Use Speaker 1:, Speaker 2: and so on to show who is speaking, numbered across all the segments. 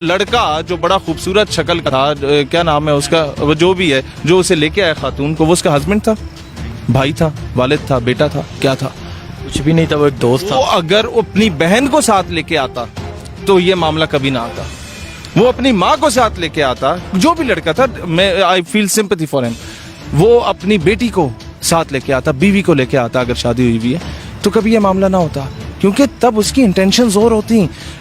Speaker 1: लड़का जो बड़ा खूबसूरत शक्ल का था, क्या नाम है उसका, वो जो भी है, जो उसे लेके आया खातून को, वो उसका हस्बैंड था, भाई था, वालिद था, बेटा था, क्या था?
Speaker 2: कुछ भी नहीं था, वो एक दोस्त था।
Speaker 1: वो अगर अपनी बहन को साथ लेके आता तो ये मामला कभी ना आता। वो अपनी माँ को साथ लेके आता, जो भी लड़का था, मैं I feel sympathy for him. वो अपनी बेटी को साथ लेके आता, बीवी को लेके आता, अगर शादी हुई भी है तो कभी ये मामला ना होता, क्योंकि तब उसकी इंटेंशंस और होती,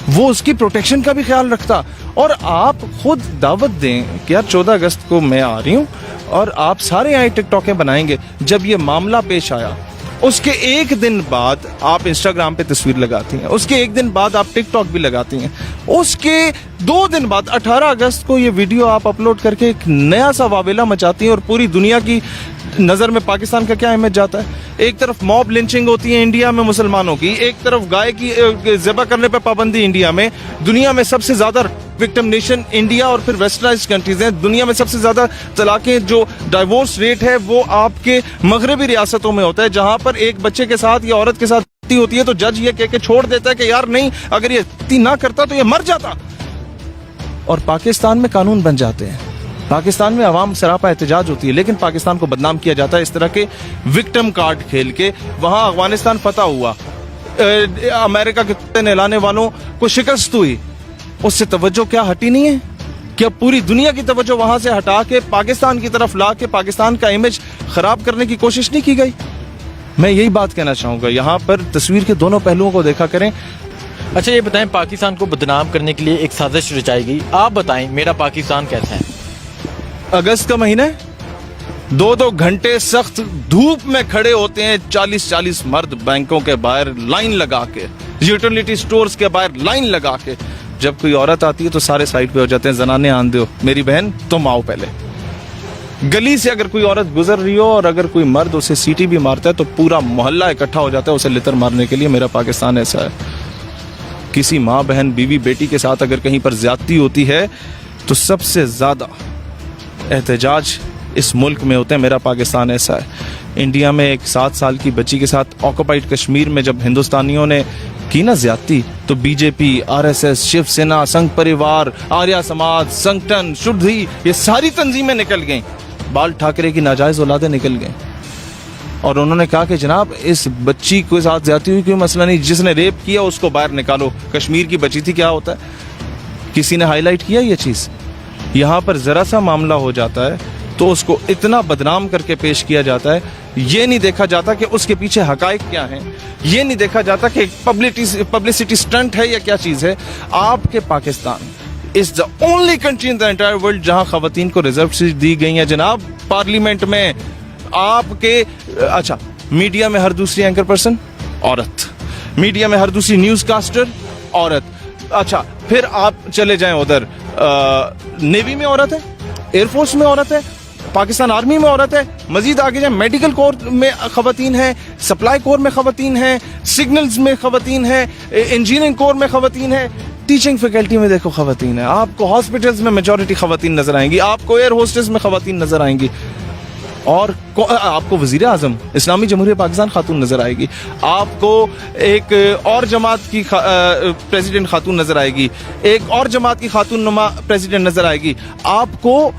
Speaker 1: वो उसकी प्रोटेक्शन का भी ख्याल रखता। और आप खुद दावत दें कि यार 14 अगस्त को मैं आ रही हूँ और आप सारे यहाँ टिकटॉकें बनाएंगे। जब ये मामला पेश आया उसके एक दिन बाद आप इंस्टाग्राम पे तस्वीर लगाती हैं, उसके एक दिन बाद आप टिकटॉक भी लगाती हैं, उसके 2 दिन बाद 18 अगस्त को ये वीडियो आप अपलोड करके एक नया सा वावेला मचाती हैं और पूरी दुनिया की नज़र में पाकिस्तान का क्या इमेज जाता है। एक तरफ मॉब लिंचिंग होती है इंडिया में मुसलमानों की, एक तरफ गाय की ज़िबा करने पर पाबंदी इंडिया में, दुनिया में सबसे ज़्यादा विक्टिम नेशन इंडिया और फिर वेस्टर्नाइज्ड कंट्रीज हैं, दुनिया में सबसे ज़्यादा तलाक़ें, जो डाइवोर्स रेट है वो आपके मगरबी रियासतों में होता है, जहाँ पर एक बच्चे के साथ या औरत के साथ होती है तो जज ये कह के छोड़ देता है कि यार नहीं, अगर ये ना करता तो ये मर जाता। और पाकिस्तान में कानून बन जाते हैं, पाकिस्तान में अवाम सरापा एहतजाज होती है, लेकिन पाकिस्तान को बदनाम किया जाता है इस तरह के विक्टिम कार्ड खेल के। वहाँ अफगानिस्तान फतह हुआ, अमेरिका के नहलाने वालों को शिकस्त हुई, उससे तवज्जो क्या हटी नहीं है? क्या पूरी दुनिया की तवज्जो वहां से हटा के पाकिस्तान की तरफ ला के पाकिस्तान का इमेज खराब करने की कोशिश नहीं की गई? मैं यही बात कहना चाहूँगा, यहाँ पर तस्वीर के दोनों पहलुओं को देखा करें।
Speaker 2: अच्छा ये बताएं, पाकिस्तान को बदनाम करने के लिए एक साजिश रचाई गई, आप बताएं मेरा पाकिस्तान कैसा है?
Speaker 1: अगस्त का महीना है, 2-2 घंटे सख्त धूप में खड़े होते हैं 40-40 मर्द बैंकों के बाहर लाइन लगा के, यूटिलिटी स्टोर्स के बाहर लाइन लगा के। जब कोई औरत आती है तो सारे साइड पे हो जाते हैं, जनाने आन दो, मेरी बहन तुम आओ पहले। गली से अगर कोई औरत गुजर रही हो और अगर कोई मर्द उसे सीटी भी मारता है तो पूरा मोहल्ला इकट्ठा हो जाता है उसे लितर मारने के लिए। मेरा पाकिस्तान ऐसा है। किसी माँ बहन बीवी बेटी के साथ अगर कहीं पर ज्यादती होती है तो सबसे ज्यादा एहतजाज इस मुल्क में होते हैं। मेरा पाकिस्तान ऐसा है। इंडिया में एक 7 साल की बच्ची के साथ ऑक्युपाइड कश्मीर में जब हिंदुस्तानियों ने की ना ज्यादती, तो बीजेपी, आरएसएस, शिवसेना, संघ परिवार, आर्या समाज, संगठन, शुद्धि, ये सारी तंजीमें निकल गईं, बाल ठाकरे की नाजायज औलादें निकल गईं और उन्होंने कहा कि जनाब इस बच्ची के साथ ज्यादती हुई, कोई मसला नहीं, जिसने रेप किया उसको बाहर निकालो। कश्मीर की बच्ची थी, क्या होता है? किसी ने हाईलाइट किया ये चीज? यहाँ पर जरा सा मामला हो जाता है तो उसको इतना बदनाम करके पेश किया जाता है, ये नहीं देखा जाता कि उसके पीछे हकायक क्या हैं, ये नहीं देखा जाता कि पब्लिसिटी स्टंट है या क्या चीज है। आपके Pakistan is the only country in the entire world जहां खवातीन को रिजर्व सीट दी गई है जनाब। पार्लियामेंट में आपके, अच्छा, मीडिया में हर दूसरी एंकर पर्सन औरत, मीडिया में हर दूसरी न्यूज कास्टर औरत। अच्छा, फिर आप चले जाएं उधर, नेवी में औरत है, एयरफोर्स में औरत है, पाकिस्तान आर्मी में औरत है, मजीद आगे जाए मेडिकल कोर में खवातीन है, सप्लाई कोर में खवातीन है, सिग्नल्स में खवातीन है, इंजीनियरिंग कोर में खवातीन है, टीचिंग फैकल्टी में देखो खवातीन है, आपको हॉस्पिटल्स में मेजॉरिटी खवातीन नजर आएंगी, आपको एयर होस्टेस में खवातीन नजर आएंगी, और आपको वजीर आजम इस्लामी जमहूरियत पाकिस्तान खातून नजर आएगी, आपको एक और जमात की प्रेसिडेंट खातून नजर आएगी, एक और जमात की खातून नुमा प्रेसिडेंट नजर आएगी। आपको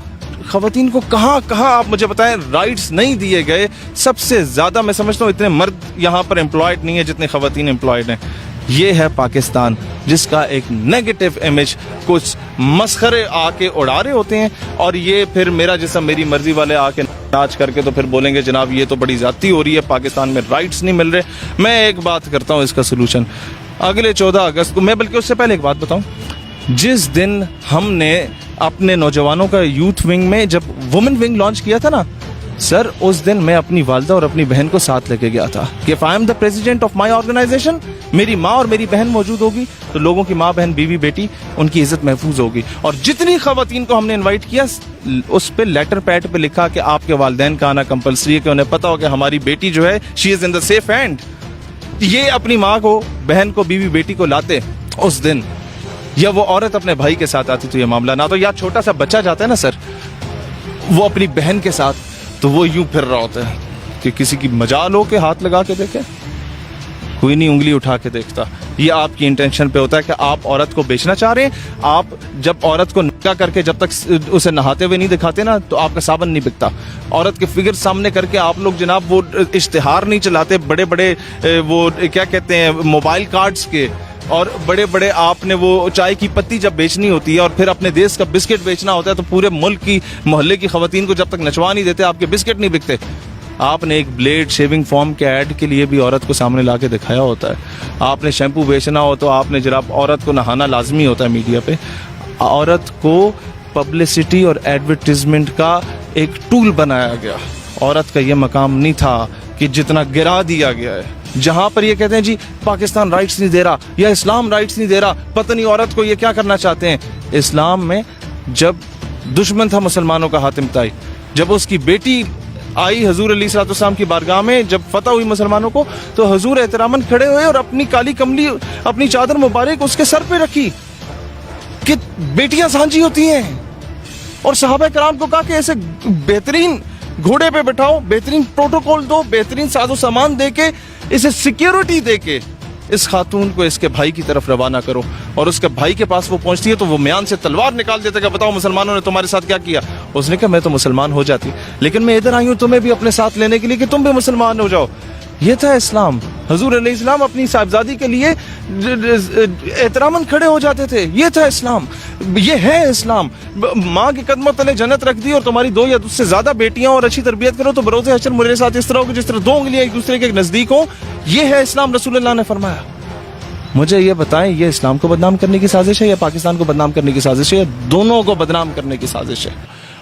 Speaker 1: खवातीन को कहाँ कहाँ आप मुझे बताएं राइट्स नहीं दिए गए। सबसे ज्यादा मैं समझता हूँ इतने मर्द यहाँ पर एम्प्लॉयड नहीं है जितने खवातीन एम्प्लॉयड हैं। ये है पाकिस्तान जिसका एक नेगेटिव इमेज कुछ मस्खरे आके उड़ा रहे होते हैं, और ये फिर मेरा जिसम मेरी मर्जी वाले आके नाच करके तो फिर बोलेंगे जनाब ये तो बड़ी ज्यादती हो रही है, पाकिस्तान में राइट्स नहीं मिल रहे। मैं एक बात करता हूँ इसका सोल्यूशन, अगले 14 अगस्त को, मैं बल्कि उससे पहले एक बात बताऊं, जिस दिन हमने अपने नौजवानों का यूथ विंग में जब वुमेन विंग लॉन्च किया था ना सर, उस दिन मैं अपनी वालदा और अपनी बहन को साथ लेके गया था कि if I am the president of my organisation, मेरी माँ और मेरी बहन मौजूद होगी तो लोगों की माँ बहन बीवी बेटी उनकी इज्जत महफूज होगी। और जितनी खवातीन को हमने इनवाइट किया उस पे लेटर पैड पे लिखा कि आपके वालिदैन का आना कंपलसरी है, कि उन्हें पता हो कि हमारी बेटी जो है she is in the safe hand. ये अपनी माँ को, बहन को, बीवी बेटी को लाते उस दिन, या वो औरत अपने भाई के साथ आती तो ये मामला ना, तो या छोटा सा बच्चा जाता है ना सर वो अपनी बहन के साथ, तो वो यूं फिर रहा होता है कि किसी की मजाल हो के हाथ लगा के देखे। कोई नहीं उंगली उठा के देखता। ये आपकी इंटेंशन पे होता है कि आप औरत को बेचना चाह रहे हैं। आप जब औरत को निकाह करके जब तक उसे नहाते हुए नहीं दिखाते ना, तो आपका साबन नहीं बिकता। औरत के फिगर सामने करके आप लोग जनाब वो इश्तिहार नहीं चलाते बड़े बड़े वो क्या कहते हैं मोबाइल कार्ड्स के, और बड़े बड़े आपने वो चाय की पत्ती जब बेचनी होती है और फिर अपने देश का बिस्किट बेचना होता है, तो पूरे मुल्क की मोहल्ले की खवातीन को जब तक नचवा नहीं देते आपके बिस्किट नहीं बिकते। आपने एक ब्लेड शेविंग फॉर्म के ऐड के लिए भी औरत को सामने ला के दिखाया होता है। आपने शैम्पू बेचना हो तो आपने जनाब औरत को नहाना लाजमी होता है मीडिया पे। औरत को पब्लिसिटी और एडवर्टीजमेंट का एक टूल बनाया गया। औरत का ये मकाम नहीं था कि जितना गिरा दिया गया है। जहां पर ये कहते हैं जी पाकिस्तान राइट्स नहीं दे रहा या इस्लाम राइट्स नहीं दे रहा, पता नहीं औरत को ये क्या करना चाहते हैं। इस्लाम में जब दुश्मन था मुसलमानों का हातिम ताई, जब उसकी बेटी आई हजूर अलैहिस्सलाम की बारगाह में, जब फतह हुई मुसलमानों को, तो हजूर एहतरामन खड़े हुए और अपनी काली कमली अपनी चादर मुबारक उसके सर पे रखी कि बेटियां सांझी होती हैं। और सहाबा कराम को कहा कि ऐसे बेहतरीन घोड़े पे बैठाओ, बेहतरीन प्रोटोकॉल दो, बेहतरीन साजो सामान दे के, इसे सिक्योरिटी दे के इस खातून को इसके भाई की तरफ रवाना करो। और उसके भाई के पास वो पहुंचती है तो वो म्यान से तलवार निकाल देता है कि बताओ मुसलमानों ने तुम्हारे साथ क्या किया। उसने कहा मैं तो मुसलमान हो जाती, लेकिन मैं इधर आई हूं तुम्हें भी अपने साथ लेने के लिए कि तुम भी मुसलमान हो जाओ। ये था इस्लाम। हजूर अलैहिस्सलाम अपनी साहिबजादी के लिए एहतरामन खड़े हो जाते थे। ये था इस्लाम, ये है इस्लाम। माँ के कदमों तले जन्नत रख दी और तुम्हारी 2 या उससे ज्यादा बेटियां और अच्छी तरबियत करो तो बरोज़े हश्र मेरे साथ इस तरह हो कि जिस तरह 2 उंगलियां एक दूसरे के नजदीक हो। ये है इस्लाम, रसूलुल्लाह ने फरमाया। मुझे ये बताएं, ये इस्लाम को बदनाम करने की साजिश है या पाकिस्तान को बदनाम करने की साजिश है, या दोनों को बदनाम करने की साजिश है?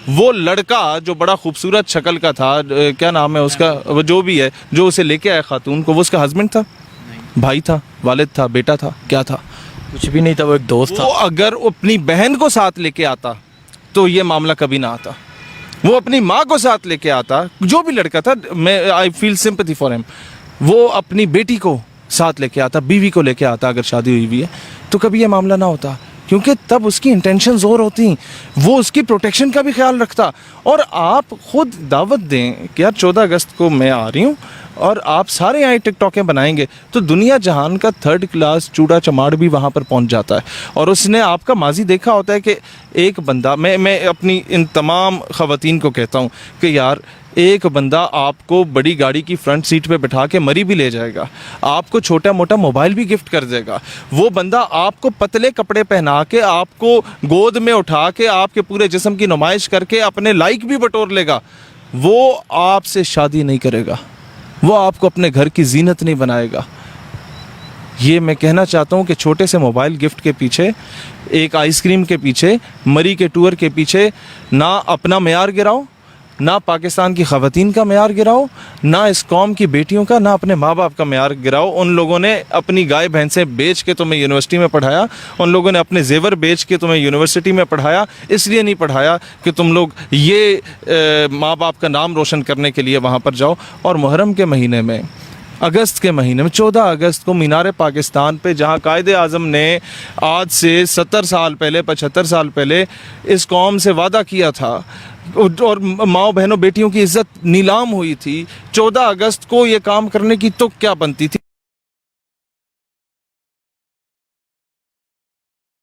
Speaker 1: वो लड़का जो बड़ा खूबसूरत शक्ल का था, क्या नाम है उसका, वो जो भी है, जो उसे लेके आया खातून को, वो उसका हस्बैंड था, भाई था, वालिद था, बेटा था, क्या था?
Speaker 2: कुछ भी नहीं था, वो एक दोस्त था।
Speaker 1: वो अगर अपनी बहन को साथ लेके आता तो ये मामला कभी ना आता। वो अपनी माँ को साथ लेके आता, जो भी लड़का था, मैं I feel sympathy for him. वो अपनी बेटी को साथ लेके आता, बीवी को लेके आता, अगर शादी हुई हुई है तो कभी ये मामला ना होता, क्योंकि तब उसकी इंटेंशंस और होती, वो उसकी प्रोटेक्शन का भी ख्याल रखता। और आप खुद दावत दें कि यार 14 अगस्त को मैं आ रही हूँ और आप सारे आए टिकटॉकें बनाएंगे, तो दुनिया जहान का 3rd क्लास चूड़ा चमाड़ भी वहाँ पर पहुँच जाता है। और उसने आपका माजी देखा होता है कि एक बंदा, मैं अपनी इन तमाम ख़वातीन को कहता हूँ कि यार एक बंदा आपको बड़ी गाड़ी की फ्रंट सीट पे बिठा के मरी भी ले जाएगा, आपको छोटा मोटा मोबाइल भी गिफ्ट कर देगा। वो बंदा आपको पतले कपड़े पहना के, आपको गोद में उठा के, आपके पूरे जिस्म की नुमाइश करके अपने लाइक भी बटोर लेगा। वो आपसे शादी नहीं करेगा, वो आपको अपने घर की जीनत नहीं बनाएगा। ये मैं कहना चाहता हूँ कि छोटे से मोबाइल गिफ्ट के पीछे, एक आइसक्रीम के पीछे, मरी के टूर के पीछे ना अपना मेयार गिराओ, ना पाकिस्तान की ख़वातीन का मेयार गिराओ, ना इस कौम की बेटियों का, ना अपने माँ बाप का मेयार गिराओ। उन लोगों ने अपनी गाय भैंसें बेच के तुम्हें यूनिवर्सिटी में पढ़ाया, उन लोगों ने अपने जेवर बेच के तुम्हें यूनिवर्सिटी में पढ़ाया, इसलिए नहीं पढ़ाया कि तुम लोग ये माँ बाप का नाम रोशन करने के लिए वहाँ पर जाओ। और मुहर्रम के महीने में, अगस्त के महीने में, 14 अगस्त को मीनार पाकिस्तान पे, जहाँ कायदे आज़म ने आज से 70 साल पहले, 75 साल पहले इस कौम से वादा किया था और माओ बहनों बेटियों की इज्जत नीलाम हुई थी, 14 अगस्त को ये काम करने की तो क्या बनती थी?